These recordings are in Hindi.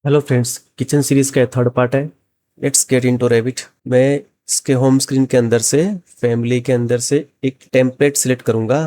हेलो फ्रेंड्स, किचन सीरीज का थर्ड पार्ट है। Let's get into rabbit. मैं इसके होम स्क्रीन के अंदर से फैमिली के अंदर से एक टेम्पलेट सिलेक्ट करूंगा।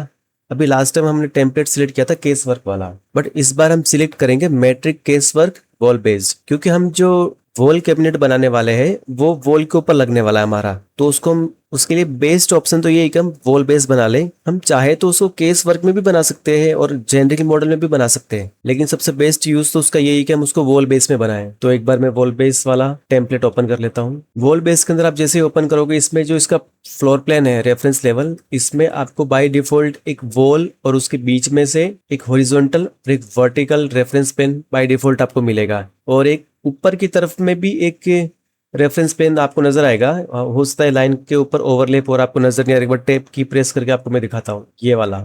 अभी लास्ट टाइम हमने टेम्पलेट सिलेक्ट किया था केस वर्क वाला, बट इस बार हम सिलेक्ट करेंगे metric case work wall based, क्योंकि हम जो वॉल कैबिनेट बनाने वाले हैं वो वॉल के ऊपर लगने वाला है हमारा। तो उसको हम उसके लिए बेस्ट ऑप्शन तो ये है कि हम वॉल बेस बना लें। हम चाहे तो उसको केस वर्क में भी बना सकते हैं और जेनरिक मॉडल में भी बना सकते हैं, लेकिन सबसे बेस्ट यूज तो उसका यही है कि हम उसको वॉल बेस में बनाएं। तो एक बार मैं वॉल बेस वाला टेम्पलेट ओपन कर लेता हूँ। वॉल बेस के अंदर आप जैसे ही ओपन करोगे, इसमें जो इसका फ्लोर प्लान है रेफरेंस लेवल, इसमें आपको बाय डिफॉल्ट एक वॉल और उसके बीच में से एक हॉरिजॉन्टल और एक vertical reference plane by default आपको मिलेगा, और एक ऊपर की तरफ में भी एक रेफरेंस प्लेन आपको नजर आएगा। हो सकता है लाइन के ऊपर ओवरलेप और आपको नजर नहीं आ रहा। एक बार टेप की प्रेस करके आपको मैं दिखाता हूँ, ये वाला।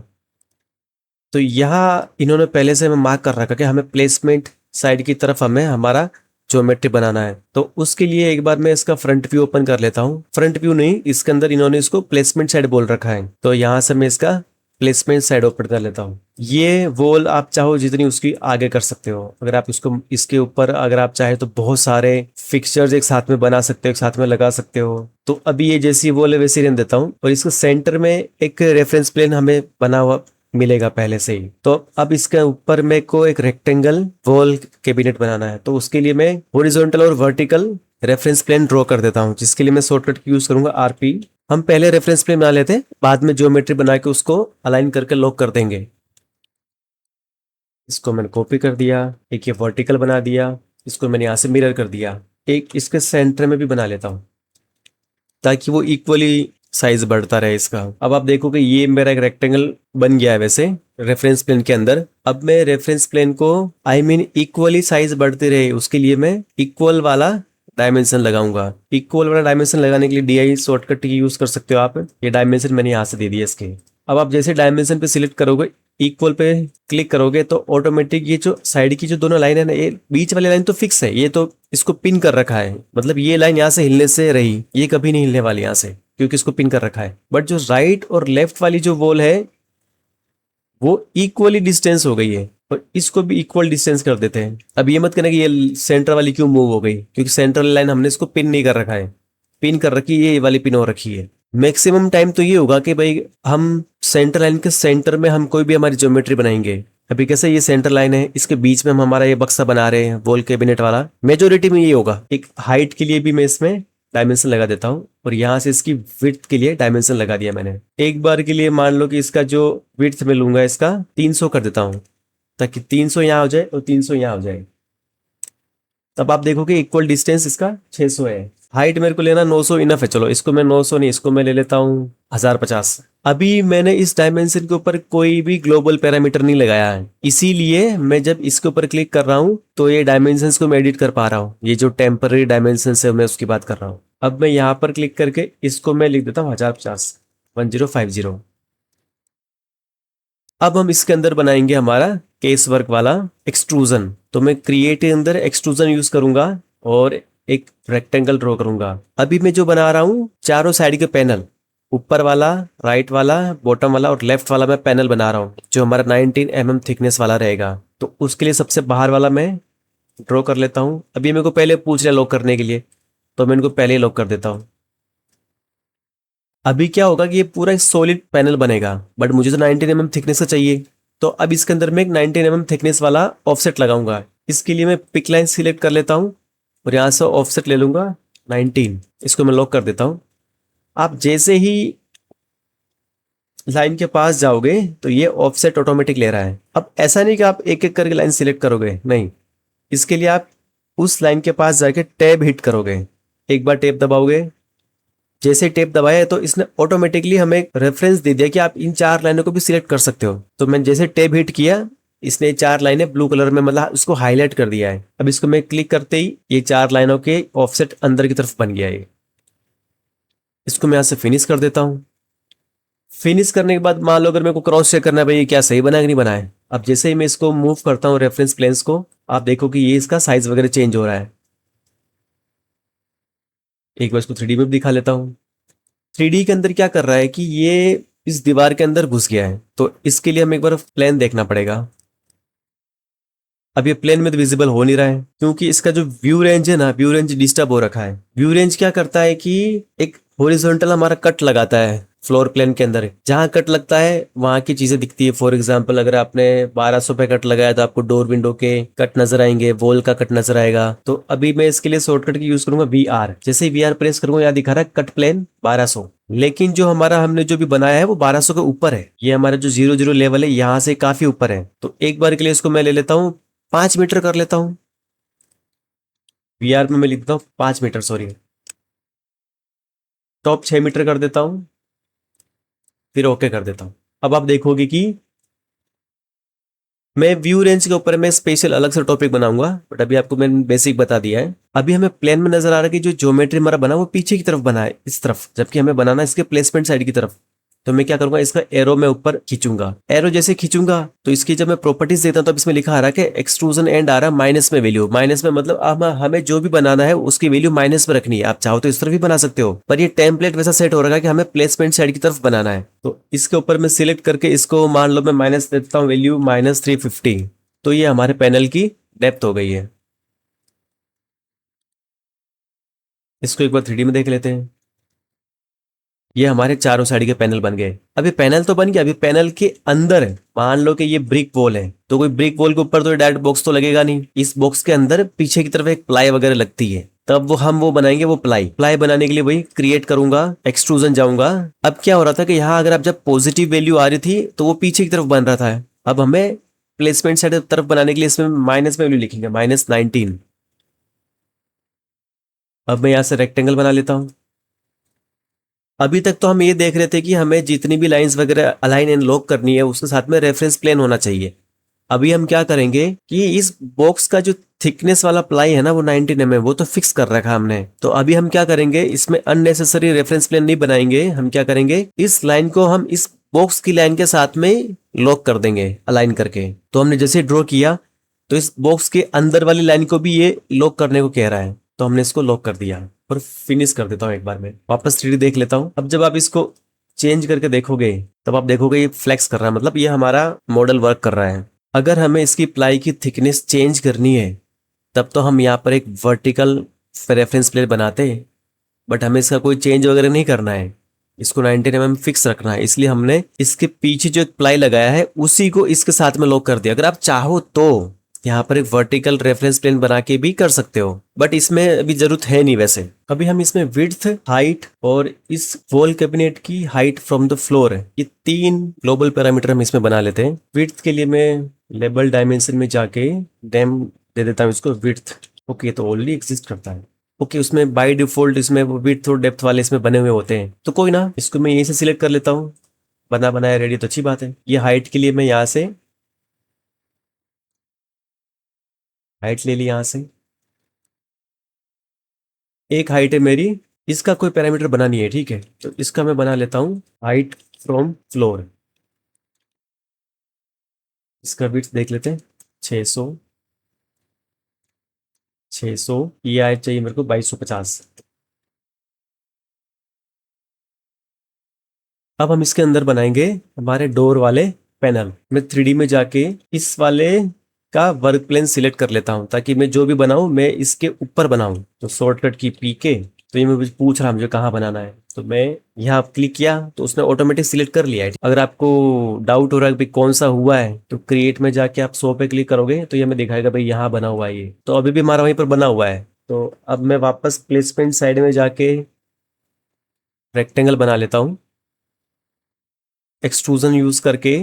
तो यहाँ इन्होंने पहले से हमें मार्क कर रखा कि हमें प्लेसमेंट साइड की तरफ हमें हमारा ज्योमेट्री बनाना है। तो उसके लिए एक बार मैं इसका फ्रंट व्यू ओपन कर लेता हूँ। फ्रंट व्यू नहीं, इसके अंदर इन्होंने इसको प्लेसमेंट साइड बोल रखा है, तो यहाँ से मैं इसका प्लेसमेंट साइड ओपन कर लेता हूँ। ये वॉल आप चाहो जितनी उसकी आगे कर सकते हो। अगर आप इसको इसके ऊपर अगर आप चाहे तो बहुत सारे फिक्सचर्स एक साथ में बना सकते हो, एक साथ में लगा सकते हो। तो अभी ये जैसी वॉल है वैसी रहने देता हूँ, और इसके सेंटर में एक रेफरेंस प्लेन हमें बना हुआ मिलेगा पहले से ही। तो अब इसके ऊपर मेरे को एक रेक्टेंगल वॉल कैबिनेट बनाना है, तो उसके लिए मैं हॉरिजॉन्टल और वर्टिकल रेफरेंस प्लेन ड्रॉ कर देता हूँ, जिसके लिए मैं शॉर्टकट की यूज करूंगा आरपी। हम पहले रेफरेंस प्लेन बना लेते हैं, बाद में ज्योमेट्री बना के उसको अलाइन करके लॉक कर देंगे। इसको मैंने कॉपी कर दिया, एक ये वर्टिकल बना दिया, इसको मैंने यहाँ से मिरर कर दिया। एक इसके सेंटर में भी बना लेता हूँ ताकि वो इक्वली साइज बढ़ता रहे इसका। अब आप देखोगे ये मेरा एक रेक्टेंगल बन गया है वैसे रेफरेंस प्लेन के अंदर। अब मैं रेफरेंस प्लेन को इक्वली साइज बढ़ते रहे उसके लिए मैं इक्वल वाला डायमेंशन लगाऊंगा। इक्वल वाला डायमेंशन लगाने के लिए DI शॉर्टकट की यूज कर सकते हो आप। ये डायमेंशन मैंने यहाँ से दे दिया इसके। अब आप जैसे डायमेंशन पे सिलेक्ट करोगे, इक्वल पे क्लिक करोगे, तो ऑटोमेटिक ये जो साइड की जो दोनों लाइन है ना, ये बीच वाली लाइन तो फिक्स है, ये तो इसको पिन कर रखा है। मतलब ये लाइन यहाँ से हिलने से रही, ये कभी नहीं हिलने वाली यहाँ से, क्योंकि इसको पिन कर रखा है। बट जो राइट और लेफ्ट वाली जो वॉल है वो इक्वली डिस्टेंस हो गई है, और इसको भी इक्वल डिस्टेंस कर देते हैं। अब ये मत कहना कि ये सेंटर वाली क्यों मूव हो गई, क्योंकि सेंट्रल लाइन हमने इसको पिन नहीं कर रखा है। पिन कर रखी है, ये वाली पिन हो रखी है। मैक्सिमम टाइम तो ये होगा कि भाई हम सेंटर लाइन के सेंटर में हम कोई भी हमारी ज्योमेट्री बनाएंगे। अभी कैसे ये सेंटर लाइन है, इसके बीच में हम हमारा ये बक्सा बना रहे हैं वॉल कैबिनेट वाला। मेजोरिटी में ये होगा। एक हाइट के लिए भी मैं इसमें डायमेंशन लगा देता हूँ, और यहाँ से इसकी विड्थ के लिए डायमेंशन लगा दिया मैंने। एक बार के लिए मान लो कि इसका जो विड्थ में लूंगा इसका 300 कर देता हूँ, ताकि 300 यहाँ हो जाए और 300 यहाँ हो जाए। तब आप देखोगे इक्वल डिस्टेंस इसका 600 है। हाइट मेरे को लेना 900 इनफ है। चलो इसको मैं 900 नहीं, इसको मैं ले लेता हूँ 1050। अभी मैंने इस डायमेंशन के ऊपर कोई भी ग्लोबल पैरामीटर नहीं लगाया है, इसीलिए मैं जब इसके ऊपर क्लिक कर रहा हूँ तो ये डायमेंशंस को मैं एडिट कर पा रहा हूँ। ये जो टेम्पररी डायमेंशंस है मैं उसकी बात कर रहा हूँ। अब मैं यहाँ पर क्लिक करके इसको मैं लिख देता हूँ 1050, 1050। अब हम इसके अंदर बनाएंगे हमारा केस वर्क वाला एक्सट्रूजन। तो मैं क्रिएट के अंदर एक्सट्रूजन यूज करूंगा और एक रेक्टेंगल ड्रॉ करूंगा। अभी मैं जो बना रहा हूँ चारों साइड के पैनल, ऊपर वाला, राइट वाला, बॉटम वाला और लेफ्ट वाला मैं पैनल बना रहा हूँ, जो हमारा 19 mm थिकनेस वाला रहेगा। तो उसके लिए सबसे बाहर वाला मैं ड्रॉ कर लेता हूँ। अभी मेरे को पहले पूछ लिया लॉक करने के लिए, तो मैं इनको पहले ही लॉक कर देता हूँ। अभी क्या होगा कि ये पूरा एक सॉलिड पैनल बनेगा, बट मुझे तो 19 mm थिकनेस का चाहिए। तो अब इसके अंदर मैं एक 19 mm थिकनेस वाला ऑफसेट लगाऊंगा। इसके लिए मैं पिक लाइन सिलेक्ट कर लेता हूँ और यहाँ से ऑफसेट ले लूंगा 19। इसको मैं लॉक कर देता हूँ। आप जैसे ही लाइन के पास जाओगे तो ये ऑफसेट ऑटोमेटिक ले रहा है। अब ऐसा नहीं कि आप एक एक करके लाइन सिलेक्ट करोगे, नहीं। इसके लिए आप उस लाइन के पास जाके टैब हिट करोगे। एक बार टैब दबाओगे, जैसे टेप दबाया है तो इसने ऑटोमेटिकली हमें एक रेफरेंस दे दिया कि आप इन चार लाइनों को भी सिलेक्ट कर सकते हो। तो मैं जैसे टेप हिट किया, इसने चार लाइनें ब्लू कलर में मतलब उसको हाईलाइट कर दिया है। अब इसको मैं क्लिक करते ही ये चार लाइनों के ऑफसेट अंदर की तरफ बन गया है। इसको मैं यहाँ से फिनिश कर देता हूँ। फिनिश करने के बाद मान लो अगर मेरे को क्रॉस चेक करना है भाई ये क्या सही बना है कि नहीं बना है। अब जैसे ही मैं इसको मूव करता हूँ रेफरेंस प्लेन्स को, आप देखो कि ये इसका साइज वगैरह चेंज हो रहा है। एक बार इसको 3D में भी दिखा लेता हूँ। 3D के अंदर क्या कर रहा है कि ये इस दीवार के अंदर घुस गया है, तो इसके लिए हमें एक बार प्लान देखना पड़ेगा। अब ये प्लेन में तो विजिबल हो नहीं रहा है क्योंकि इसका जो व्यू रेंज है ना, व्यू रेंज डिस्टर्ब हो रखा है। व्यू रेंज क्या करता है कि एक हॉरिजॉन्टल हमारा कट लगाता है फ्लोर प्लेन के अंदर। जहां कट लगता है वहां की चीजें दिखती है। फॉर एग्जांपल अगर आपने 1200 पे कट लगाया तो आपको डोर विंडो के कट नजर आएंगे, वॉल का कट नजर आएगा। तो अभी मैं इसके लिए शॉर्टकट की यूज करूंगा VR। जैसे ही VR प्रेस करूंगा यहाँ दिखा रहा है कट प्लेन 1200, लेकिन जो हमारा हमने जो भी बनाया है वो 1200 के ऊपर है। ये हमारा जो 00 लेवल है यहाँ से काफी ऊपर है। तो एक बार के लिए इसको मैं ले लेता हूँ 5 मीटर कर लेता हूँ। VR में मैं लिखता हूँ 5 मीटर, सॉरी, टॉप 6 मीटर कर देता हूँ, फिर ओके कर देता हूँ। अब आप देखोगे कि मैं व्यू रेंज के ऊपर मैं स्पेशल अलग से टॉपिक बनाऊंगा, बट अभी आपको मैंने बेसिक बता दिया है। अभी हमें प्लेन में नजर आ रहा है कि जो ज्योमेट्री हमारा बना वो पीछे की तरफ बना है, इस तरफ, जबकि हमें बनाना है इसके प्लेसमेंट साइड की तरफ। तो मैं क्या करूंगा, इसका एरो मैं ऊपर खींचूंगा। एरो जैसे खींचूंगा तो इसकी जब मैं प्रॉपर्टीज देता हूं तो अब इसमें लिखा आ रहा है कि एक्सट्रूजन एंड आ रहा है माइनस में वैल्यू। माइनस में मतलब अब हमें जो भी बनाना है उसकी वैल्यू माइनस में रखनी है। आप चाहो तो इस तरफ भी बना सकते हो, पर ये टेम्पलेट वैसा सेट हो रहा है कि हमें प्लेसमेंट साइड की तरफ बनाना है। तो इसके ऊपर मैं सिलेक्ट करके इसको मान लो मैं माइनस देता हूँ वैल्यू -350। तो ये हमारे पैनल की डेप्थ हो गई है। इसको एक बार 3D में देख लेते हैं। ये हमारे चारों साइड के पैनल बन गए। अभी पैनल तो बन गया, अभी पैनल के अंदर मान लो कि ये ब्रिक वॉल है, तो कोई ब्रिक वॉल के ऊपर तो डायरेक्ट बॉक्स तो लगेगा नहीं। इस बॉक्स के अंदर पीछे की तरफ एक प्लाई वगैरह लगती है, तब वो हम वो बनाएंगे। वो प्लाई बनाने के लिए वही क्रिएट करूंगा, एक्सट्रूजन जाऊंगा। अब क्या हो रहा था कि यहाँ अगर आप जब पॉजिटिव वैल्यू आ रही थी तो वो पीछे की तरफ बन रहा था। अब हमें प्लेसमेंट साइड तरफ बनाने के लिए इसमें माइनस में वैल्यू लिखेंगे, -19। अब मैं यहाँ से रेक्टेंगल बना लेता हूँ। अभी तक तो हम ये देख रहे थे कि हमें जितनी भी लाइंस वगैरह अलाइन एंड लॉक करनी है उसके साथ में रेफरेंस प्लेन होना चाहिए। अभी हम क्या करेंगे कि इस बॉक्स का जो थिकनेस वाला प्लाई है ना वो 19 mm, वो तो फिक्स कर रखा हमने। तो अभी हम क्या करेंगे, इसमें अननेसेसरी रेफरेंस प्लेन नहीं बनाएंगे। हम क्या करेंगे, इस लाइन को हम इस बॉक्स की लाइन के साथ में लॉक कर देंगे अलाइन करके। तो हमने जैसे ड्रॉ किया तो इस बॉक्स के अंदर वाली लाइन को भी ये लॉक करने को कह रहा है, तो हमने इसको लॉक कर दिया। और फिनिश कर देता हूँ एक बार में, वापस 3D देख लेता हूँ। अब जब आप इसको चेंज करके देखोगे तब आप देखोगे ये फ्लेक्स कर रहा है, मतलब ये हमारा मॉडल वर्क कर रहा है। अगर हमें इसकी प्लाई की थिकनेस चेंज करनी है तब तो हम यहाँ पर एक वर्टिकल रेफरेंस प्लेन बनाते हैं, बट हमें इसका कोई चेंज वगैरह नहीं करना है। इसको 19 mm फिक्स रखना है, इसलिए हमने इसके पीछे जो एक प्लाई लगाया है उसी को इसके साथ में लॉक कर दिया। अगर आप चाहो तो यहाँ पर एक वर्टिकल रेफरेंस प्लेन बना के भी कर सकते हो, बट इसमें अभी जरूरत है नहीं। वैसे अभी हम इसमें विड्थ, हाइट और इस वॉल कैबिनेट की हाइट फ्रॉम द फ्लोर, ये 3 ग्लोबल पैरामीटर हम इसमें बना लेते हैं। विड्थ के लिए मैं लेबल डायमेंशन में जाके डेम दे देता हूँ इसको विड्थ। ओके, तो ऑलरेडी एग्जिस्ट करता है। ओके, उसमें बाय डिफॉल्ट इसमें वो विड्थ और डेप्थ वाले इसमें बने हुए होते हैं, तो कोई ना, इसको मैं यहीं से सिलेक्ट कर लेता हूँ। बना बनाया रेडी, तो अच्छी बात है। ये हाइट के लिए मैं यहाँ से हाइट ले ली, यहाँ से एक हाइट है मेरी, इसका कोई पैरामीटर बना नहीं है, ठीक है। तो इसका मैं बना लेता हूँ हाइट फ्रॉम फ्लोर। इसका विड्थ देख लेते हैं, 600 600, ये हाइट चाहिए मेरे को 2250। अब हम इसके अंदर बनाएंगे हमारे डोर वाले पैनल। मैं 3D में जाके इस वाले का वर्क प्लेन सिलेक्ट कर लेता हूं ताकि मैं जो भी बनाऊं मैं इसके ऊपर बनाऊं। तो शॉर्टकट की पीके, तो ये मुझे पूछ रहा मुझे कहाँ बनाना है, तो मैं यहाँ क्लिक किया तो उसने ऑटोमेटिक सिलेक्ट कर लिया है। अगर आपको डाउट हो रहा है कि कौन सा हुआ है तो क्रिएट में जाके आप 100 पे क्लिक करोगे तो ये हमें दिखाएगा भाई यहाँ बना हुआ है ये। तो अभी भी हमारा वहीं पर बना हुआ है। तो अब मैं वापस प्लेसमेंट साइड में जाके रेक्टेंगल बना लेता हूँ एक्सट्रूजन यूज करके।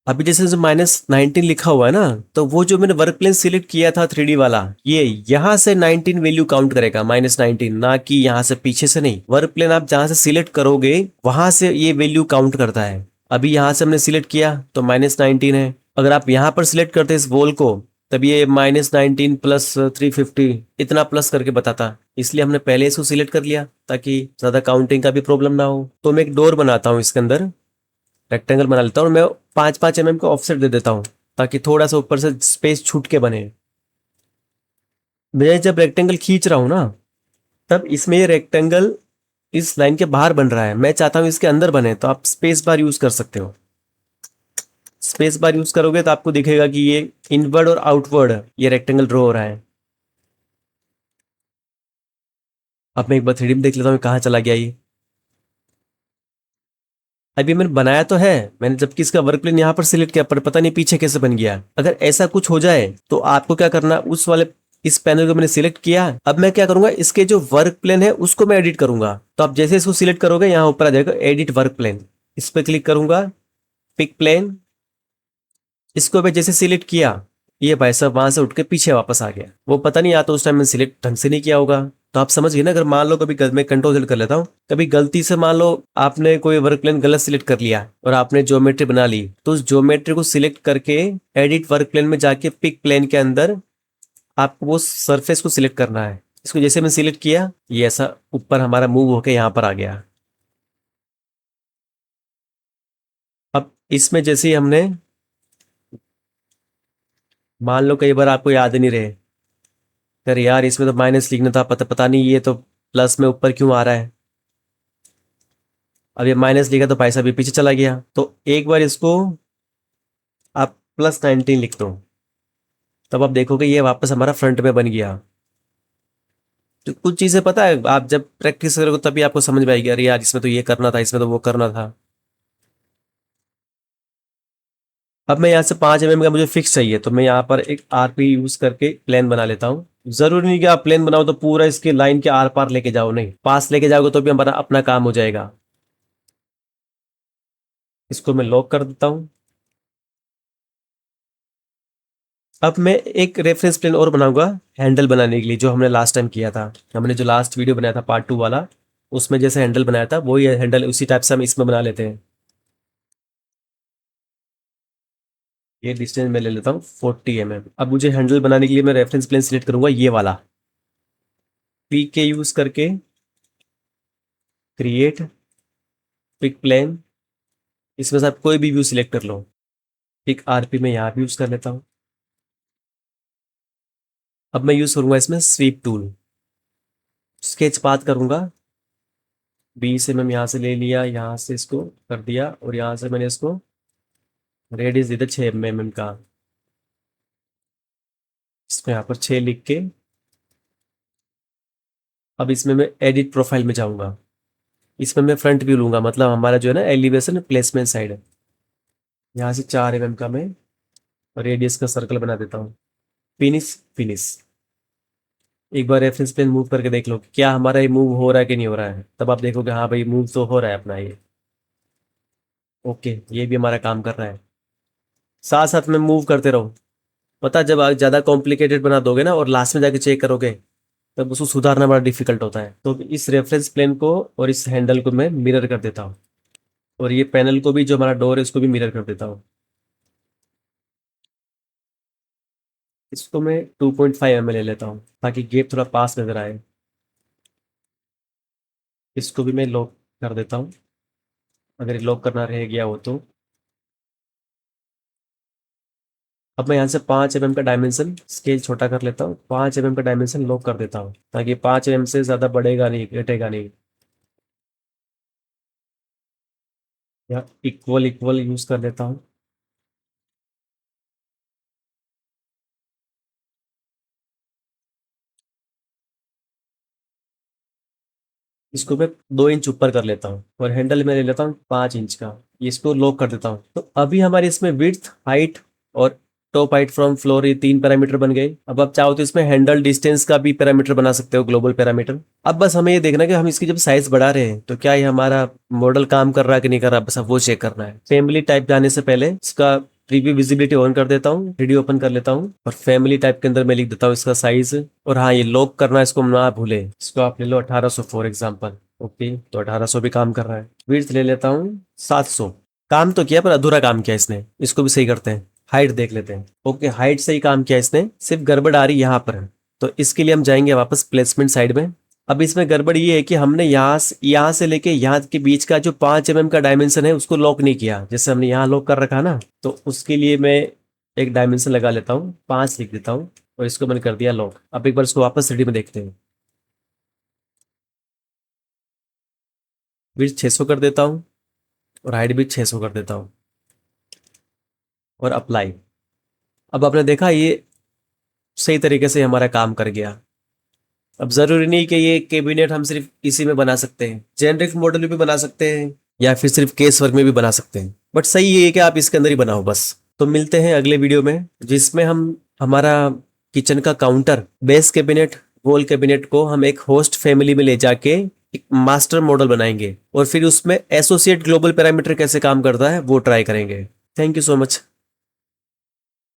अभी जैसे -19 लिखा हुआ है ना, तो वो जो मैंने वर्क प्लेन सिलेक्ट किया था 3D वाला, ये यहाँ से 19 वैल्यू काउंट करेगा, -19, ना कि यहाँ से पीछे से नहीं। वर्क प्लेन आप जहां से सिलेक्ट करोगे वहां से ये वैल्यू काउंट करता है। अभी यहाँ से हमने सिलेक्ट किया तो -19 है। अगर आप यहाँ पर सिलेक्ट करते इस वॉल को तब ये -19 प्लस 350 इतना प्लस करके बताता, इसलिए हमने पहले इसको सिलेक्ट कर लिया ताकि ज्यादा काउंटिंग का भी प्रॉब्लम ना हो। तो मैं एक डोर बनाता हूँ इसके अंदर, रेक्टेंगल बना लेता हूँ और मैं 5-5 mm का ऑफसेट दे देता हूँ ताकि थोड़ा सा ऊपर से स्पेस छूट के बने। मैं जब रेक्टेंगल खींच रहा हूँ ना तब इसमें ये रेक्टेंगल इस लाइन के बाहर बन रहा है, मैं चाहता हूँ इसके अंदर बने, तो आप स्पेस बार यूज कर सकते हो। स्पेस बार यूज करोगे तो आपको दिखेगा कि ये इनवर्ड और आउटवर्ड ये रेक्टेंगल ड्रॉ हो रहा है। अब मैं एक बार 3D में देख लेता हूँ कहाँ चला गया ये। अभी मैंने बनाया तो है, मैंने जबकि इसका वर्क प्लेन यहाँ पर सिलेक्ट किया, पर पता नहीं पीछे कैसे बन गया। अगर ऐसा कुछ हो जाए तो आपको क्या करना, उस वाले इस पैनल को मैंने सिलेक्ट किया, अब मैं क्या करूंगा, इसके जो वर्क प्लेन है उसको मैं एडिट करूंगा। तो आप जैसे इसको सिलेक्ट करोगे यहाँ ऊपर आ जाएगा एडिट वर्क प्लेन, इस पर क्लिक करूंगा, पिक प्लेन। इसको मैं जैसे सिलेक्ट किया, ये भाई साहब वहां से उठ के पीछे वापस आ गया। वो पता नहीं, या तो उस टाइम मैंने सिलेक्ट ढंग से नहीं किया होगा। तो आप समझ गए ना, अगर मान लो कभी मैं कंट्रोल सेलेक्ट कर लेता हूँ, कभी गलती से मान लो आपने कोई वर्क प्लेन गलत सिलेक्ट कर लिया और आपने ज्योमेट्री बना ली, तो उस ज्योमेट्री को सिलेक्ट करके एडिट वर्क प्लेन में जाके पिक प्लेन के अंदर आपको वो सरफेस को सिलेक्ट करना है। इसको जैसे मैं सिलेक्ट किया, ये ऐसा ऊपर हमारा मूव होके यहाँ पर आ गया। अब इसमें जैसे ही हमने, मान लो कई बार आपको याद नहीं रहे, अरे यार इसमें तो माइनस लिखना था, पता पता नहीं ये तो प्लस में ऊपर क्यों आ रहा है। अब ये माइनस लिखा तो भाई साहब ये पीछे चला गया। तो एक बार इसको आप +19 लिख दो, तब आप देखोगे ये वापस हमारा फ्रंट में बन गया। तो कुछ चीजें पता है, आप जब प्रैक्टिस करोगे तभी आपको समझ में आएगी, अरे यार इसमें तो ये करना था, इसमें तो वो करना था। अब मैं यहाँ से 5 mm का मुझे फिक्स चाहिए, तो मैं यहाँ पर एक RP यूज करके प्लेन बना लेता हूँ। जरूरी नहीं कि आप प्लेन बनाओ तो पूरा इसके लाइन के आर पार लेके जाओ, नहीं, पास लेके जाओगे तो भी हमारा अपना काम हो जाएगा। इसको मैं लॉक कर देता हूँ। अब मैं एक रेफरेंस प्लेन और बनाऊंगा हैंडल बनाने के लिए, जो हमने लास्ट टाइम किया था। हमने जो लास्ट वीडियो बनाया था पार्ट 2 वाला, उसमें जैसे हैंडल बनाया था वही हैंडल उसी टाइप से हम इसमें बना लेते हैं। ये डिस्टेंस मैं ले लेता हूँ 40 mm। अब मुझे हैंडल बनाने के लिए मैं रेफरेंस प्लेन सिलेक्ट करूंगा ये वाला, पी के यूज करके क्रिएट पिक प्लेन, इसमें से आप कोई भी व्यू सिलेक्ट कर लो। एक RP में यहाँ भी यूज कर लेता हूँ। अब मैं यूज करूंगा इसमें स्वीप टूल, स्केच पाथ करूंगा, 20 mm यहाँ से ले लिया, यहाँ से इसको कर दिया, और यहाँ से मैंने इसको रेडियस दे दिया 6 mm का। इसको यहाँ पर 6 लिख के, अब इसमें मैं एडिट प्रोफाइल में जाऊंगा। इसमें मैं फ्रंट व्यू लूंगा, मतलब हमारा जो है ना एलिवेशन प्लेसमेंट साइड है। यहाँ से 4 mm का मैं रेडियस का सर्कल बना देता हूँ। Finish finish. एक बार रेफरेंस प्लेन मूव करके देख लो कि क्या हमारा ये मूव हो रहा है कि नहीं हो रहा है, तब आप देखोगे हाँ भाई मूव तो हो रहा है अपना ये। ओके, ये भी हमारा काम कर रहा है। साथ साथ में मूव करते रहो। पता जब आप ज़्यादा कॉम्प्लिकेटेड बना दोगे ना और लास्ट में जाके चेक करोगे, तब उसको सुधारना बड़ा डिफिकल्ट होता है। तो इस रेफरेंस प्लेन को और इस हैंडल को मैं मिरर कर देता हूँ, और ये पैनल को भी, जो हमारा डोर है उसको भी मिरर कर देता हूँ। इसको मैं 2.5 mm ले लेता हूँ ताकि गेप थोड़ा पास नजर आए। इसको भी मैं लॉक कर देता हूँ, अगर लॉक करना रह गया हो तो। अब मैं यहाँ से 5 mm का डायमेंशन स्केल छोटा कर लेता हूँ, 5 mm का डायमेंशन लॉक कर देता हूँ, ताकि 5 mm से ज़्यादा बढ़ेगा नहीं, घटेगा नहीं। या इक्वल इक्वल यूज कर लेता हूँ। इसको मैं 2 इंच ऊपर कर लेता हूँ, और हैंडल में ले लेता हूँ 5 इंच का। इसको लॉक कर देता हूँ। तो अभी हमारे इसमें विड्थ, हाइट और टॉप हाइट फ्रॉम फ्लोर, ये 3 पैरामीटर बन गए। अब आप चाहो तो इसमें हैंडल डिस्टेंस का भी पैरामीटर बना सकते हो, ग्लोबल पैरामीटर। अब बस हमें ये देखना है कि हम इसकी जब साइज बढ़ा रहे हैं तो क्या ये हमारा मॉडल काम कर रहा है कि नहीं कर रहा, बस अब वो चेक करना है। फैमिली टाइप जाने से पहले इसका प्रीव्यू विजिबिलिटी ऑन कर देता हूँ, 3D ओपन कर लेता हूँ, और फैमिली टाइप के अंदर मैं लिख देता हूँ इसका साइज। और हाँ, ये लॉक करना, इसको ना भूले। इसको आप ले लो 1800 फॉर एग्जाम्पल। ओके, तो 1800 भी काम कर रहा है। विड्थ ले लेता हूँ 700। काम तो किया पर अधूरा काम किया इसने, इसको भी सही करते हैं। हाइट देख लेते हैं। ओके, हाइट सही काम किया इसने, सिर्फ गड़बड़ आ रही यहाँ पर। तो इसके लिए हम जाएंगे वापस प्लेसमेंट साइड में। अब इसमें गड़बड़ ये है कि हमने यहाँ से लेके यहाँ के बीच का जो 5 mm का डायमेंशन है उसको लॉक नहीं किया, जैसे हमने यहाँ लॉक कर रखा ना। तो उसके लिए मैं एक डायमेंशन लगा लेता हूँ, 5 लिख देता हूँ, और इसको मैंने कर दिया लॉक। अब एक बार इसको वापस 3D में देखते हैं। विड्थ 600 कर देता हूँ, और हाइट भी 600 कर देता हूँ। और अप्लाई। अब आपने देखा ये सही तरीके से हमारा काम कर गया। अब जरूरी नहीं कि ये कैबिनेट हम सिर्फ इसी में बना सकते हैं, जेनरिक मॉडल में भी बना सकते हैं या फिर सिर्फ केस वर्क में भी बना सकते हैं, बट सही ये है कि आप इसके अंदर ही बनाओ बस। तो मिलते हैं अगले वीडियो में, जिसमें हम हमारा किचन का counter, base cabinet, wall cabinet को हम एक होस्ट फैमिली में ले जाके एक मास्टर मॉडल बनाएंगे और फिर उसमें एसोसिएट ग्लोबल पैरामीटर कैसे काम करता है वो ट्राई करेंगे। Thank you so much.